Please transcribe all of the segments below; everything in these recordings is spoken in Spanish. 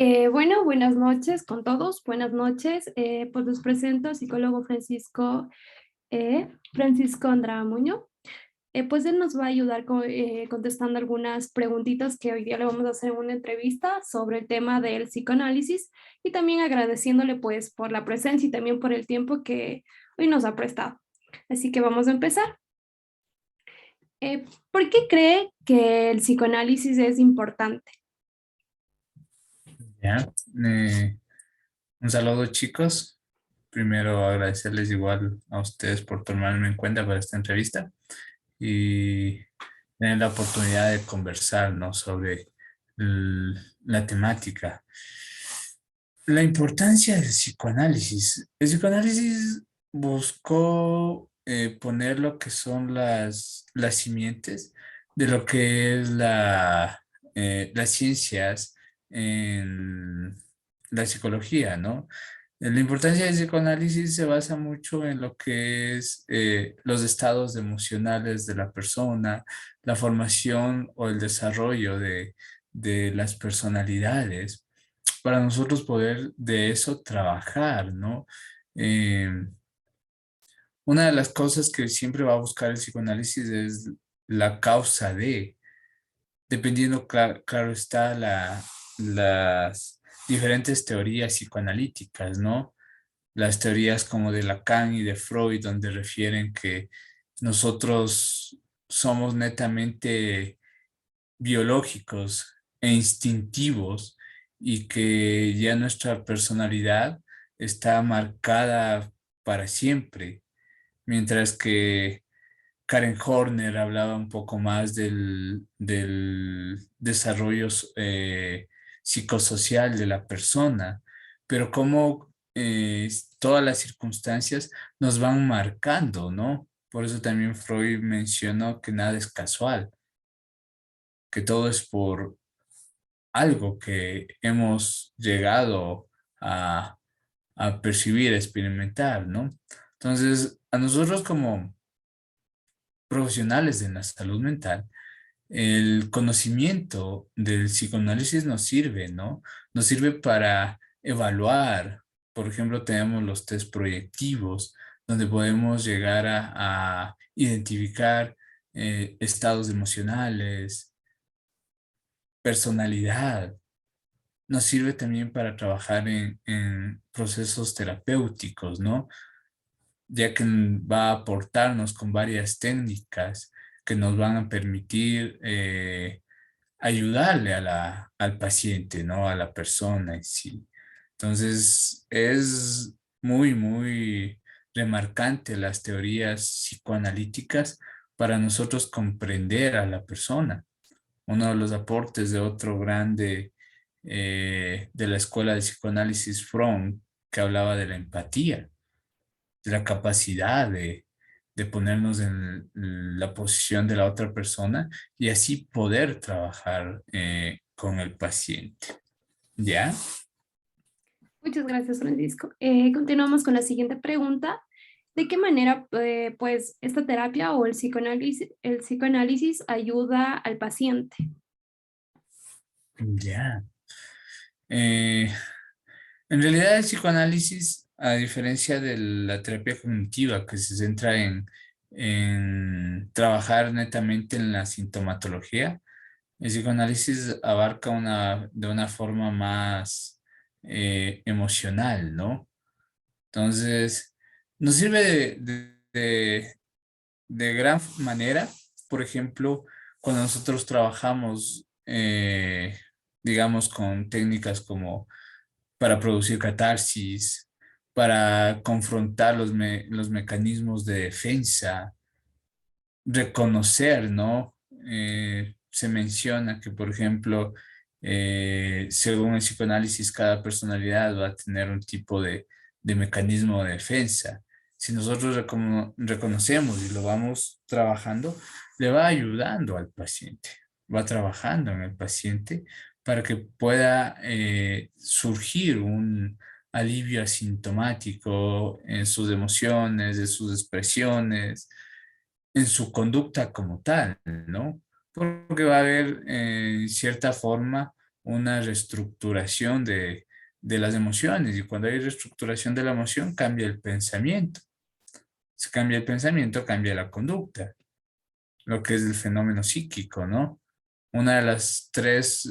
Bueno, buenas noches con todos, buenas noches. Pues les presento al psicólogo Francisco Andrada Muñoz. Pues él nos va a ayudar contestando algunas preguntitas que hoy día le vamos a hacer en una entrevista sobre el tema del psicoanálisis y también agradeciéndole pues por la presencia y también por el tiempo que hoy nos ha prestado. Así que vamos a empezar. ¿Por qué cree que el psicoanálisis es importante? Ya, un saludo chicos. Primero agradecerles igual a ustedes por tomarme en cuenta para esta entrevista y tener la oportunidad de conversar, ¿no? sobre la temática. La importancia del psicoanálisis. El psicoanálisis buscó poner lo que son las simientes de lo que es las ciencias en la psicología, ¿no? La importancia del psicoanálisis se basa mucho en lo que es los estados emocionales de la persona, la formación o el desarrollo de las personalidades para nosotros poder de eso trabajar, ¿no? Eh, una de las cosas que siempre va a buscar el psicoanálisis es la causa de, dependiendo, claro está, las diferentes teorías psicoanalíticas, ¿no? Las teorías como de Lacan y de Freud, donde refieren que nosotros somos netamente biológicos e instintivos y que ya nuestra personalidad está marcada para siempre, mientras que Karen Horner hablaba un poco más del desarrollo psicosocial de la persona, pero cómo todas las circunstancias nos van marcando, ¿no? Por eso también Freud mencionó que nada es casual, que todo es por algo que hemos llegado a, a percibir, a experimentar, ¿no? Entonces, a nosotros como profesionales de la salud mental, el conocimiento del psicoanálisis nos sirve, ¿no? Nos sirve para evaluar. Por ejemplo, tenemos los test proyectivos, donde podemos llegar a identificar estados emocionales, personalidad. Nos sirve también para trabajar en procesos terapéuticos, ¿no? Ya que va a aportarnos con varias técnicas que nos van a permitir ayudarle al paciente, ¿no? A la persona en sí. Entonces, es muy remarcante las teorías psicoanalíticas para nosotros comprender a la persona. Uno de los aportes de otro grande de la escuela de psicoanálisis Fromm, que hablaba de la empatía, de la capacidad de ponernos en la posición de la otra persona y así poder trabajar con el paciente. ¿Ya? Muchas gracias, Francisco. Continuamos con la siguiente pregunta. ¿De qué manera, pues, esta terapia o el psicoanálisis ayuda al paciente? Ya. Eh, en realidad el psicoanálisis, a diferencia de la terapia cognitiva, que se centra en trabajar netamente en la sintomatología, el psicoanálisis abarca de una forma más emocional, ¿no? Entonces, nos sirve de gran manera, por ejemplo, cuando nosotros trabajamos, digamos, con técnicas como para producir catarsis, para confrontar los mecanismos de defensa, reconocer, ¿no? Se menciona que, por ejemplo, según el psicoanálisis, cada personalidad va a tener un tipo de mecanismo de defensa. Si nosotros reconocemos y lo vamos trabajando, le va ayudando al paciente, va trabajando en el paciente para que pueda surgir un alivio asintomático en sus emociones, en sus expresiones, en su conducta como tal, ¿no? Porque va a haber, en cierta forma, una reestructuración de las emociones, y cuando hay reestructuración de la emoción cambia el pensamiento. Si cambia el pensamiento, cambia la conducta, lo que es el fenómeno psíquico, ¿no? Una de las tres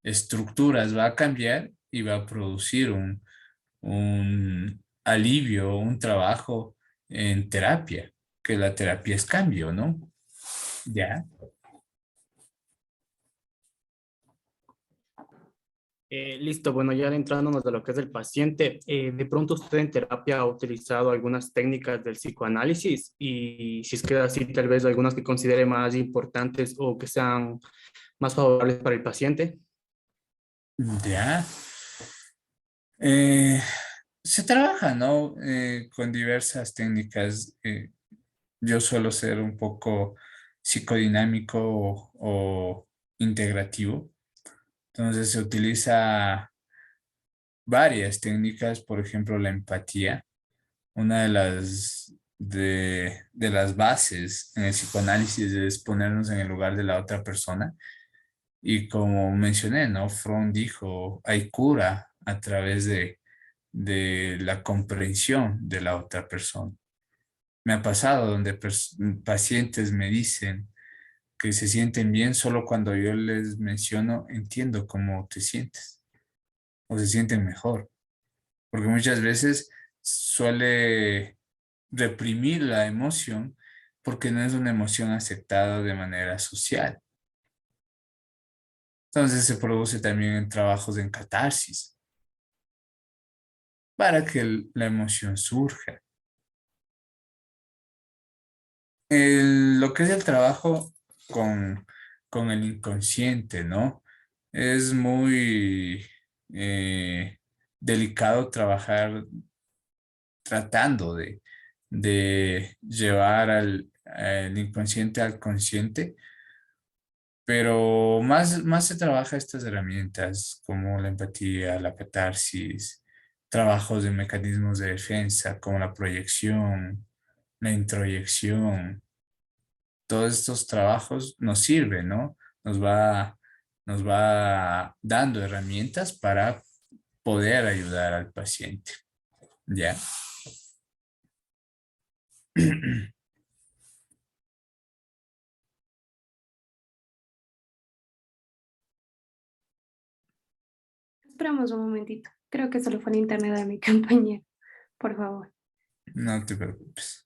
estructuras va a cambiar y va a producir un alivio, un trabajo en terapia, que la terapia es cambio, ¿no? Ya. Listo, bueno, ya adentrándonos de lo que es el paciente, de pronto usted en terapia ha utilizado algunas técnicas del psicoanálisis y si es que así, tal vez algunas que considere más importantes o que sean más favorables para el paciente. Ya. Eh, Se trabaja, ¿no? Con diversas técnicas. Yo suelo ser un poco psicodinámico o integrativo. Entonces se utiliza varias técnicas, por ejemplo, la empatía. Una de las bases en el psicoanálisis es ponernos en el lugar de la otra persona. Y como mencioné, ¿no? Fromm dijo, hay cura a través de la comprensión de la otra persona. Me ha pasado donde pacientes me dicen que se sienten bien solo cuando yo les menciono, entiendo cómo te sientes, o se sienten mejor, porque muchas veces suele reprimir la emoción porque no es una emoción aceptada de manera social. Entonces se produce también en trabajos en catarsis para que la emoción surja. Lo que es el trabajo con, con el inconsciente, ¿no? Es muy delicado trabajar tratando de llevar al inconsciente al consciente, pero más se trabaja estas herramientas como la empatía, la catarsis, trabajos de mecanismos de defensa como la proyección, la introyección. Todos estos trabajos nos sirven, ¿no? Nos va dando herramientas para poder ayudar al paciente. ¿Ya? Esperamos un momentito. Creo que solo fue el internet de mi compañero. Por favor. No te preocupes.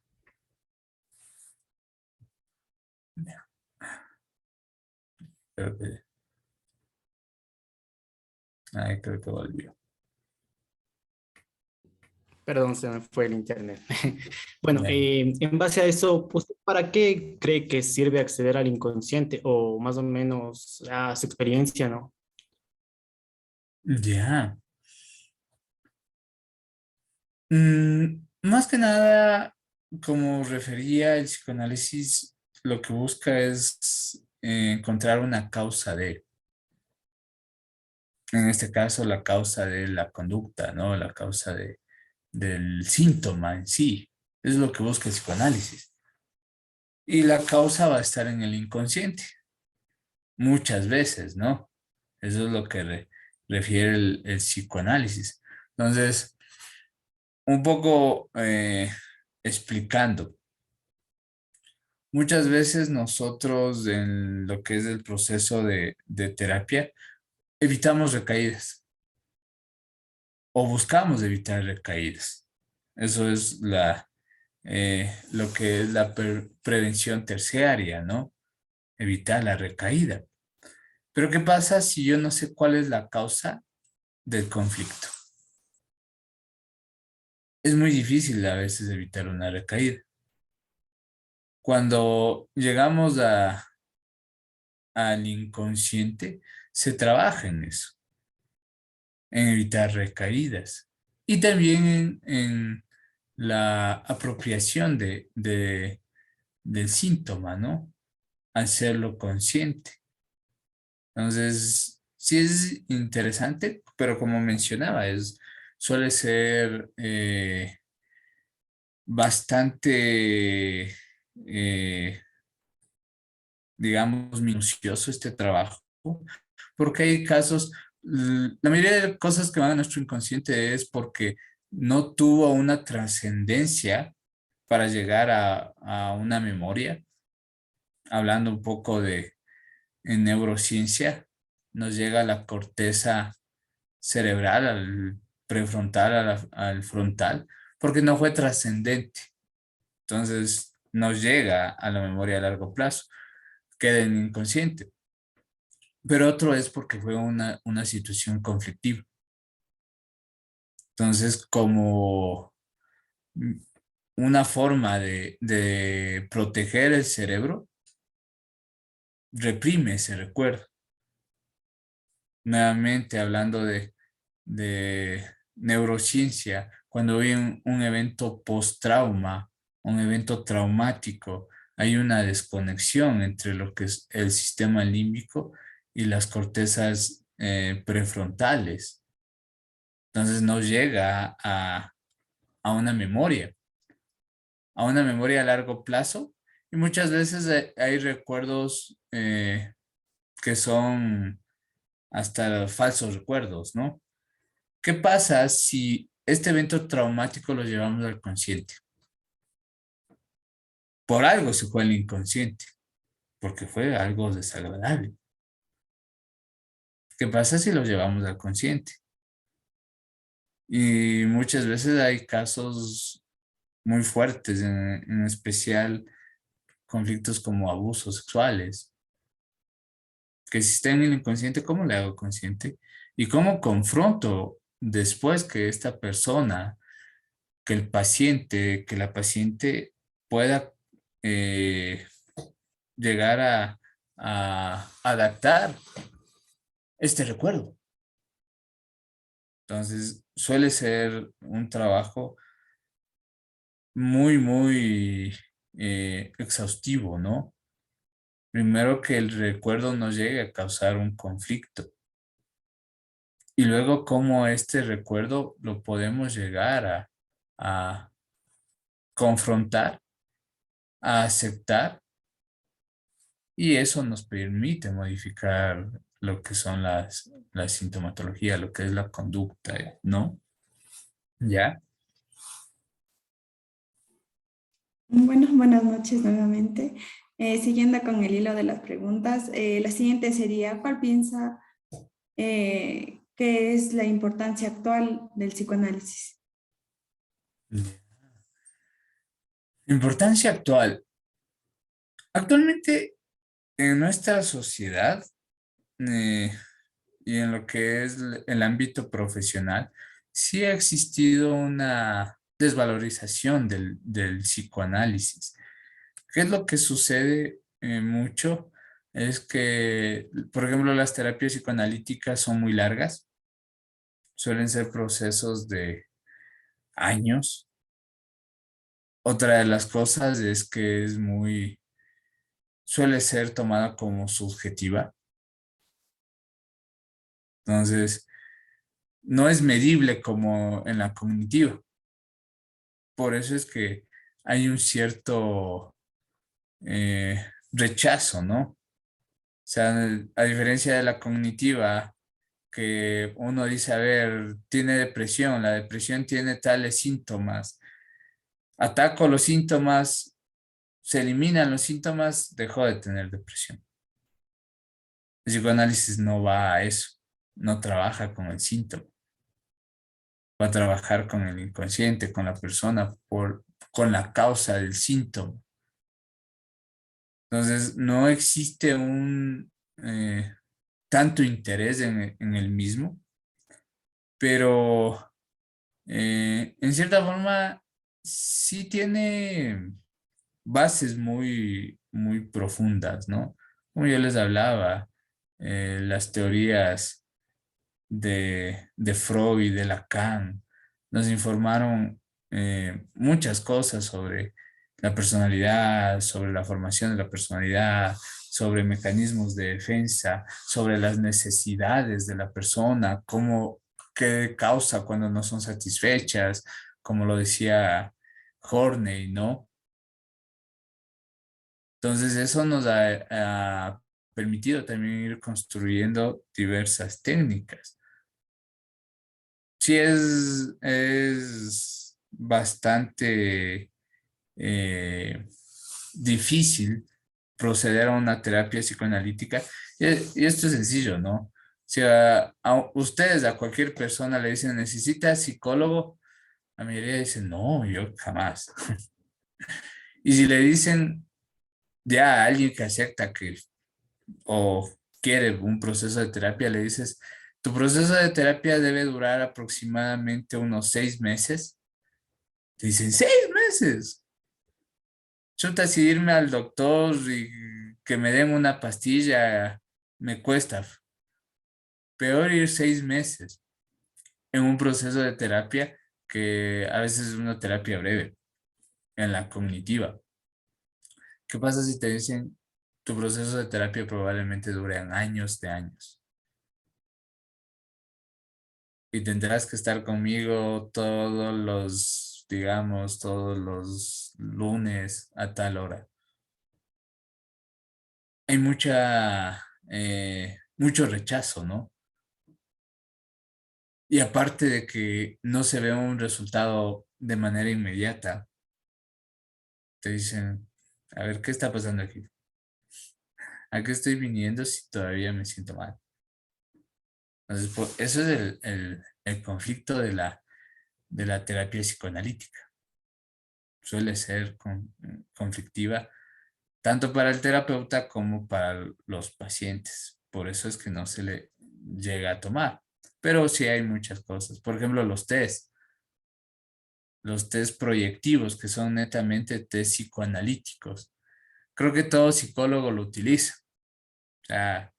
Ya, creo que, ay, creo que volvió. Perdón, se me fue el internet. Bueno, Ya. en base a eso, ¿usted para qué cree que sirve acceder al inconsciente o más o menos a su experiencia, ¿no? Ya. Más que nada, como refería el psicoanálisis, lo que busca es encontrar una causa en este caso, la causa de la conducta, ¿no? La causa del síntoma en sí. Es lo que busca el psicoanálisis. Y la causa va a estar en el inconsciente, muchas veces, ¿no? Eso es lo que refiere el psicoanálisis. Entonces, un poco explicando. Muchas veces nosotros en lo que es el proceso de terapia evitamos recaídas o buscamos evitar recaídas. Eso es lo que es la prevención terciaria, ¿no? Evitar la recaída. Pero ¿qué pasa si yo no sé cuál es la causa del conflicto? Es muy difícil a veces evitar una recaída. Cuando llegamos al inconsciente, se trabaja en eso, en evitar recaídas y también en la apropiación del síntoma, ¿no? Hacerlo consciente. Entonces, sí es interesante, pero como mencionaba, suele ser bastante, digamos, minucioso este trabajo, Porque hay casos, la mayoría de cosas que van a nuestro inconsciente es porque no tuvo una trascendencia para llegar a una memoria. Hablando un poco de en neurociencia, nos llega a la corteza cerebral, al prefrontal, al frontal, porque no fue trascendente. Entonces, nos llega a la memoria a largo plazo, queda en inconsciente. Pero otro es porque fue una situación conflictiva. Entonces, como una forma de proteger el cerebro, reprime ese recuerdo. Nuevamente, hablando de neurociencia, cuando hay un evento post-trauma, un evento traumático, hay una desconexión entre lo que es el sistema límbico y las cortezas prefrontales. Entonces no llega a a una memoria a largo plazo, y muchas veces hay recuerdos que son hasta falsos recuerdos, ¿no? ¿Qué pasa si este evento traumático lo llevamos al consciente? Por algo se fue al inconsciente, porque fue algo desagradable. ¿Qué pasa si lo llevamos al consciente? Y muchas veces hay casos muy fuertes, en especial conflictos como abusos sexuales, que si está en el inconsciente, ¿cómo le hago consciente? ¿Y cómo confronto después que esta persona, que la paciente pueda llegar a adaptar este recuerdo? Entonces, suele ser un trabajo muy exhaustivo, ¿no? Primero que el recuerdo no llegue a causar un conflicto, y luego cómo este recuerdo lo podemos llegar a confrontar, a aceptar, y eso nos permite modificar lo que son la sintomatología, lo que es la conducta, ¿no? ¿Ya? Bueno, buenas noches nuevamente. Siguiendo con el hilo de las preguntas, la siguiente sería, ¿cuál piensa que es la importancia actual del psicoanálisis? Importancia actual. Actualmente en nuestra sociedad eh, y en lo que es el ámbito profesional, sí ha existido una desvalorización del psicoanálisis. ¿Qué es lo que sucede mucho? Es que, por ejemplo, las terapias psicoanalíticas son muy largas, suelen ser procesos de años. Otra de las cosas es que suele ser tomada como subjetiva. Entonces, no es medible como en la cognitiva. Por eso es que hay un cierto rechazo, ¿no? O sea, a diferencia de la cognitiva, que uno dice, a ver, tiene depresión, la depresión tiene tales síntomas, ataco los síntomas, se eliminan los síntomas, dejó de tener depresión. El psicoanálisis no va a eso, no trabaja con el síntoma, va a trabajar con el inconsciente, con la persona, con la causa del síntoma. Entonces, no existe un tanto interés en el mismo, pero en cierta forma sí tiene bases muy profundas, ¿no? Como yo les hablaba, las teorías de Freud y de Lacan nos informaron muchas cosas sobre la personalidad, sobre la formación de la personalidad, sobre mecanismos de defensa, sobre las necesidades de la persona, qué causa cuando no son satisfechas, como lo decía Horney, ¿no? Entonces eso nos permitido también ir construyendo diversas técnicas. Sí, es bastante difícil proceder a una terapia psicoanalítica. Y esto es sencillo, ¿no? O sea, a ustedes, a cualquier persona le dicen, ¿necesita psicólogo? La mayoría dicen, no, yo jamás. Y si le dicen ya a alguien que acepta que o quiere un proceso de terapia, le dices, tu proceso de terapia debe durar aproximadamente unos 6 meses. Te dicen, 6 meses. Chuta, si irme al doctor y que me den una pastilla me cuesta. Peor ir 6 meses en un proceso de terapia que a veces es una terapia breve, en la cognitiva. ¿Qué pasa si te dicen tu proceso de terapia probablemente dure años de años? Y tendrás que estar conmigo todos los, digamos, todos los lunes a tal hora. Hay mucho rechazo, ¿no? Y aparte de que no se ve un resultado de manera inmediata, te dicen, a ver, ¿qué está pasando aquí? ¿A qué estoy viniendo si todavía me siento mal? Entonces, eso es el conflicto de la terapia psicoanalítica. Suele ser conflictiva tanto para el terapeuta como para los pacientes. Por eso es que no se le llega a tomar. Pero sí hay muchas cosas. Por ejemplo, los test proyectivos, que son netamente test psicoanalíticos. Creo que todo psicólogo lo utiliza. O sea,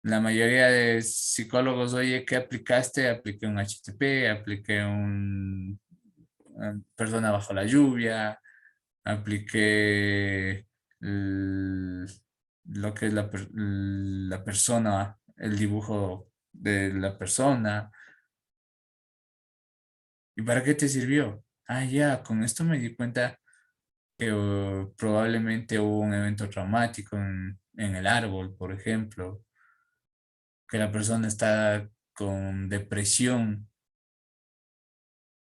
la mayoría de psicólogos, oye, ¿qué aplicaste? Apliqué un HTP, apliqué una persona bajo la lluvia, apliqué lo que es la persona, el dibujo de la persona. ¿Y para qué te sirvió? Ah, ya, con esto me di cuenta que probablemente hubo un evento traumático en el árbol, por ejemplo, que la persona está con depresión,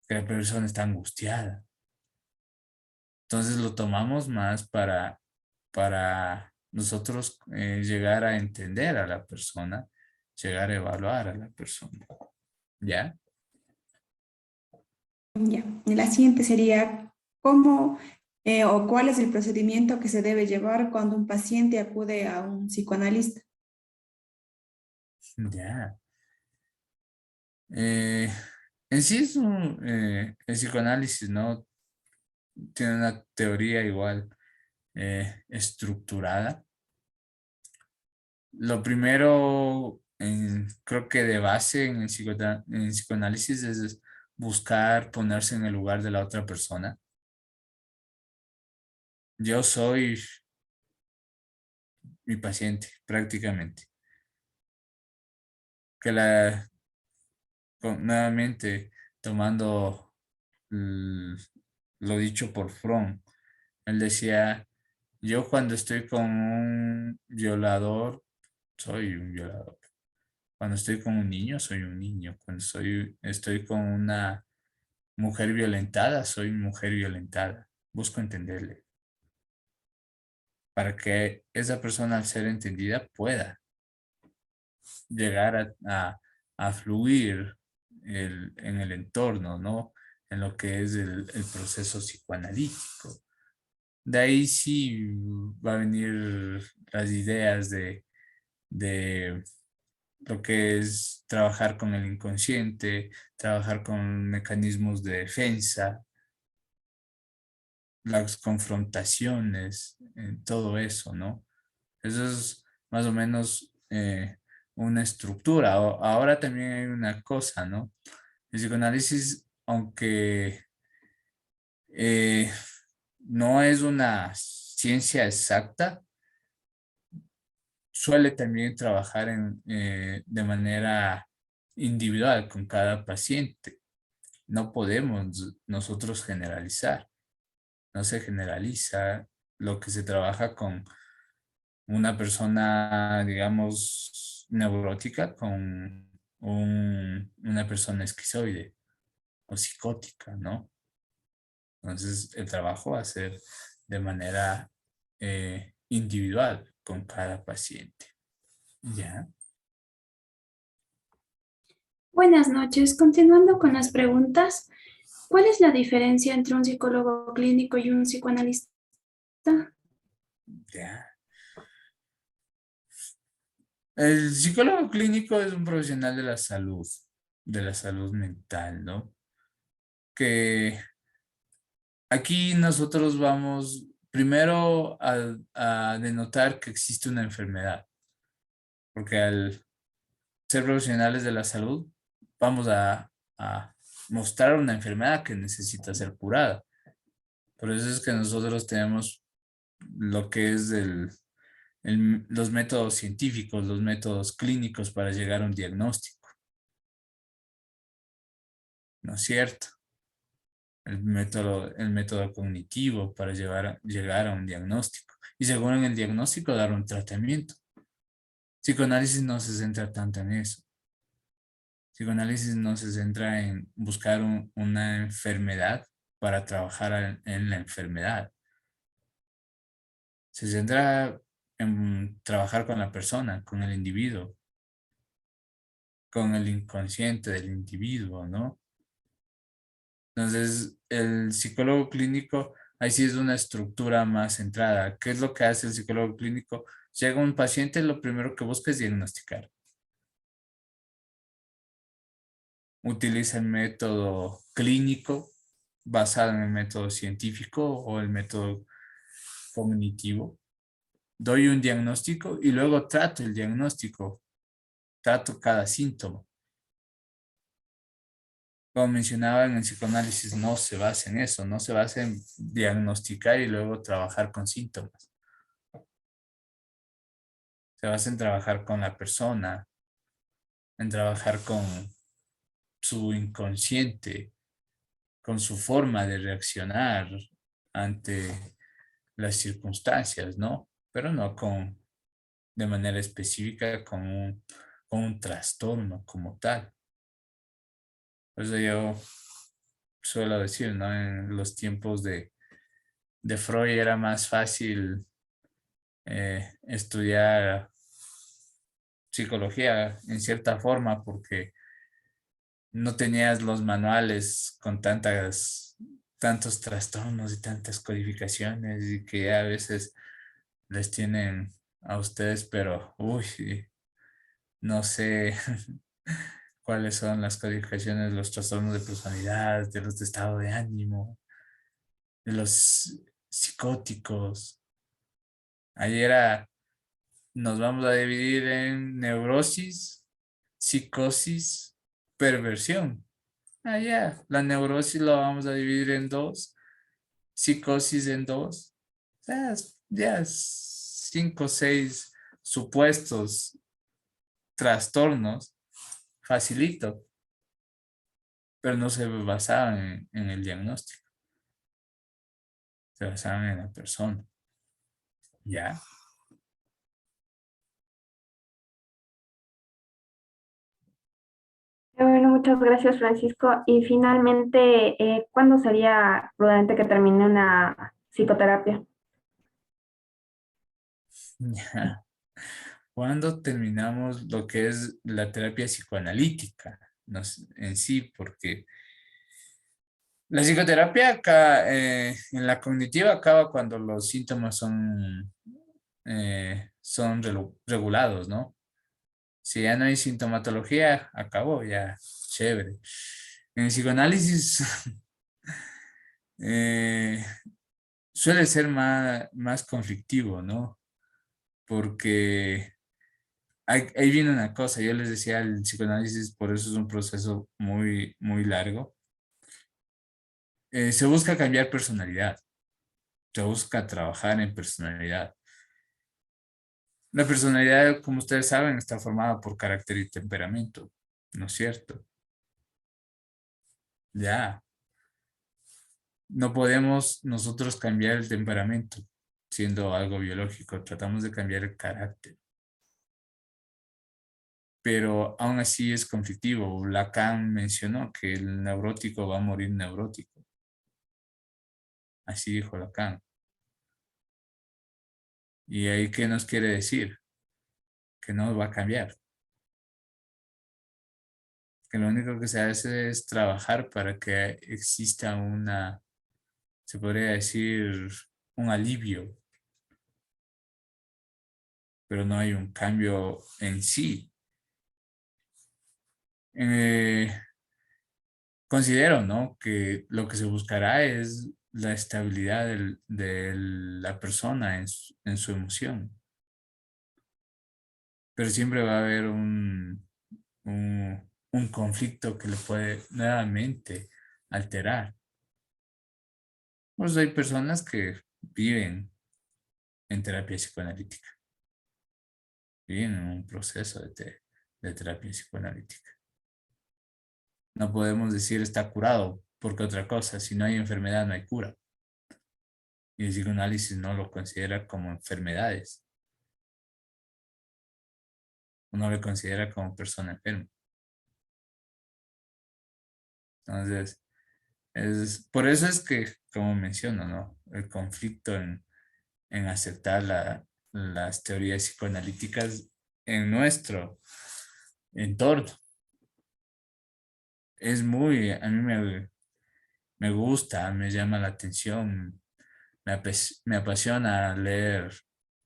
que la persona está angustiada. Entonces lo tomamos más para nosotros llegar a entender a la persona, llegar a evaluar a la persona. ¿Ya? Ya. Y la siguiente sería, ¿cómo o cuál es el procedimiento que se debe llevar cuando un paciente acude a un psicoanalista? Ya. Eh, en sí el psicoanálisis, ¿no? Tiene una teoría igual estructurada. Lo primero, creo que de base en en el psicoanálisis es buscar ponerse en el lugar de la otra persona. Yo soy mi paciente, prácticamente. Que nuevamente, tomando l- lo dicho por Fromm, él decía, yo cuando estoy con un violador, soy un violador. Cuando estoy con un niño, soy un niño. Cuando estoy con una mujer violentada, soy mujer violentada. Busco entenderle para que esa persona, al ser entendida, pueda llegar a fluir en el entorno, ¿no? En lo que es el proceso psicoanalítico. De ahí sí va a venir las ideas de lo que es trabajar con el inconsciente, trabajar con mecanismos de defensa, las confrontaciones, todo eso, ¿no? Eso es más o menos una estructura. Ahora también hay una cosa, ¿no? El psicoanálisis, aunque eh, no es una ciencia exacta, suele también trabajar de manera individual con cada paciente. No podemos nosotros generalizar. No se generaliza lo que se trabaja una persona, digamos, neurótica con una persona esquizoide o psicótica, ¿no? Entonces, el trabajo va a ser de manera individual con cada paciente. ¿Ya? Buenas noches. Continuando con las preguntas, ¿cuál es la diferencia entre un psicólogo clínico y un psicoanalista? ¿Ya? El psicólogo clínico es un profesional de la salud mental, ¿no? Que aquí nosotros vamos primero a denotar que existe una enfermedad, porque al ser profesionales de la salud, vamos a mostrar una enfermedad que necesita ser curada. Por eso es que nosotros tenemos lo que es los métodos científicos, los métodos clínicos para llegar a un diagnóstico, ¿no es cierto? El método cognitivo para llegar a un diagnóstico. Y según el diagnóstico, dar un tratamiento. Psicoanálisis no se centra tanto en eso. Psicoanálisis no se centra en buscar una enfermedad para trabajar en la enfermedad. Se centra en trabajar con la persona, con el individuo, con el inconsciente del individuo, ¿no? Entonces, el psicólogo clínico, ahí sí es una estructura más centrada. ¿Qué es lo que hace el psicólogo clínico? Llega un paciente, lo primero que busca es diagnosticar. Utiliza el método clínico basado en el método científico o el método cognitivo. Doy un diagnóstico y luego trato el diagnóstico, trato cada síntoma. Como mencionaba, en el psicoanálisis no se basa en eso, no se basa en diagnosticar y luego trabajar con síntomas. Se basa en trabajar con la persona, en trabajar con su inconsciente, con su forma de reaccionar ante las circunstancias, ¿no? Pero no de manera específica con un trastorno como tal. Por eso yo suelo decir, ¿no? En los tiempos de Freud era más fácil estudiar psicología en cierta forma porque no tenías los manuales con tantos trastornos y tantas codificaciones y que a veces les tienen a ustedes, pero uy, no sé cuáles son las codificaciones de los trastornos de personalidad, de los de estado de ánimo, de los psicóticos. Ayer nos vamos a dividir en neurosis, psicosis, perversión. Ya, la neurosis la vamos a dividir en dos, psicosis en dos. Ya, 5 o 6 supuestos trastornos, facilito, pero no se basaban en el diagnóstico, se basaban en la persona. Ya. Bueno, muchas gracias, Francisco. Y finalmente, ¿cuándo sería prudente que termine una psicoterapia? Ya. ¿Cuándo terminamos lo que es la terapia psicoanalítica? En sí, porque la psicoterapia acá, en la cognitiva acaba cuando los síntomas son regulados, ¿no? Si ya no hay sintomatología, acabó, ya, chévere. En el psicoanálisis eh, suele ser más conflictivo, ¿no? Porque ahí viene una cosa, yo les decía, el psicoanálisis por eso es un proceso muy, muy largo. Se busca cambiar personalidad, se busca trabajar en personalidad. La personalidad, como ustedes saben, está formada por carácter y temperamento, ¿no es cierto? Ya, no podemos nosotros cambiar el temperamento, siendo algo biológico, tratamos de cambiar el carácter. Pero aún así es conflictivo. Lacan mencionó que el neurótico va a morir neurótico. Así dijo Lacan. ¿Y ahí qué nos quiere decir? Que no va a cambiar. Que lo único que se hace es trabajar para que exista se podría decir, un alivio. Pero no hay un cambio en sí. Considero, ¿no?, que lo que se buscará es la estabilidad de la persona en su emoción. Pero siempre va a haber un conflicto que le puede nuevamente alterar. Pues hay personas que viven en terapia psicoanalítica, viven en un proceso de terapia psicoanalítica. No podemos decir está curado porque otra cosa, si no hay enfermedad no hay cura. Y el psicoanálisis no lo considera como enfermedades. No lo considera como persona enferma. Entonces, por eso es que, como menciono, ¿no?, el conflicto en aceptar las teorías psicoanalíticas en nuestro entorno es a mí me gusta, me llama la atención, me apasiona leer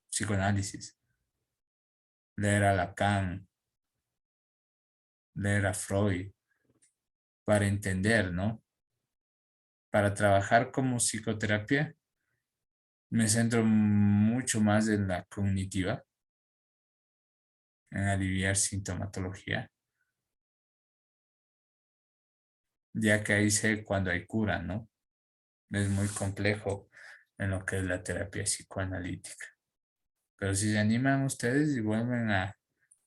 psicoanálisis, leer a Lacan, leer a Freud, para entender, ¿no? Para trabajar como psicoterapia, me centro mucho más en la cognitiva, en aliviar sintomatología, ya que ahí sé cuando hay cura, ¿no? Es muy complejo en lo que es la terapia psicoanalítica. Pero si se animan ustedes y vuelven a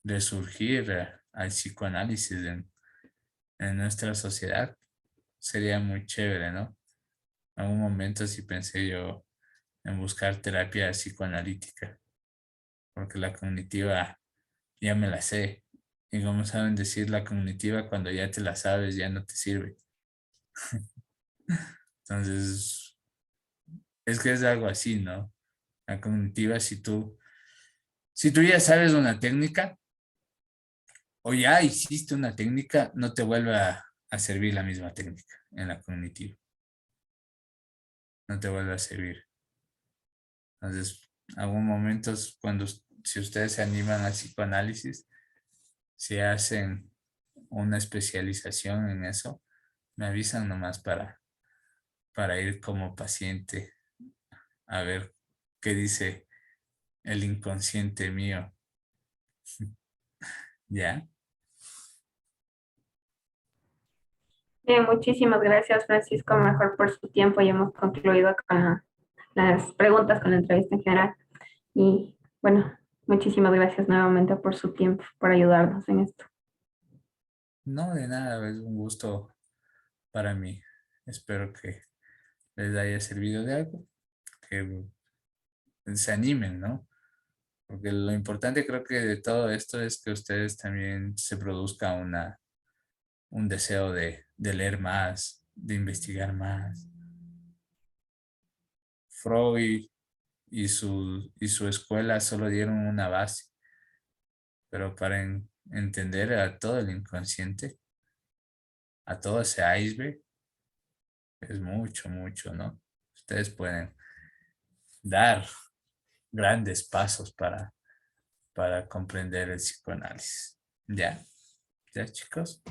resurgir al psicoanálisis en nuestra sociedad, sería muy chévere, ¿no? En algún momento sí pensé yo en buscar terapia psicoanalítica, porque la cognitiva ya me la sé. Y como saben decir, la cognitiva cuando ya te la sabes ya no te sirve. Entonces, es que es algo así, ¿no? La cognitiva, si tú ya sabes una técnica o ya hiciste una técnica, no te vuelve a servir la misma técnica en la cognitiva. No te vuelve a servir. Entonces, algún momento, si ustedes se animan al psicoanálisis, si hacen una especialización en eso, me avisan nomás para ir como paciente a ver qué dice el inconsciente mío. ¿Ya? Bien, muchísimas gracias, Francisco, mejor por su tiempo. Ya hemos concluido con las preguntas, con la entrevista en general. Y bueno, muchísimas gracias nuevamente por su tiempo, por ayudarnos en esto. No, de nada, es un gusto para mí. Espero que les haya servido de algo, que se animen, ¿no? Porque lo importante creo que de todo esto es que ustedes también se produzca un deseo de leer más, de investigar más. Freud y su escuela solo dieron una base, pero para entender a todo el inconsciente, a todo ese iceberg, es mucho, mucho, ¿no? Ustedes pueden dar grandes pasos para comprender el psicoanálisis. ¿Ya? ¿Ya, chicos?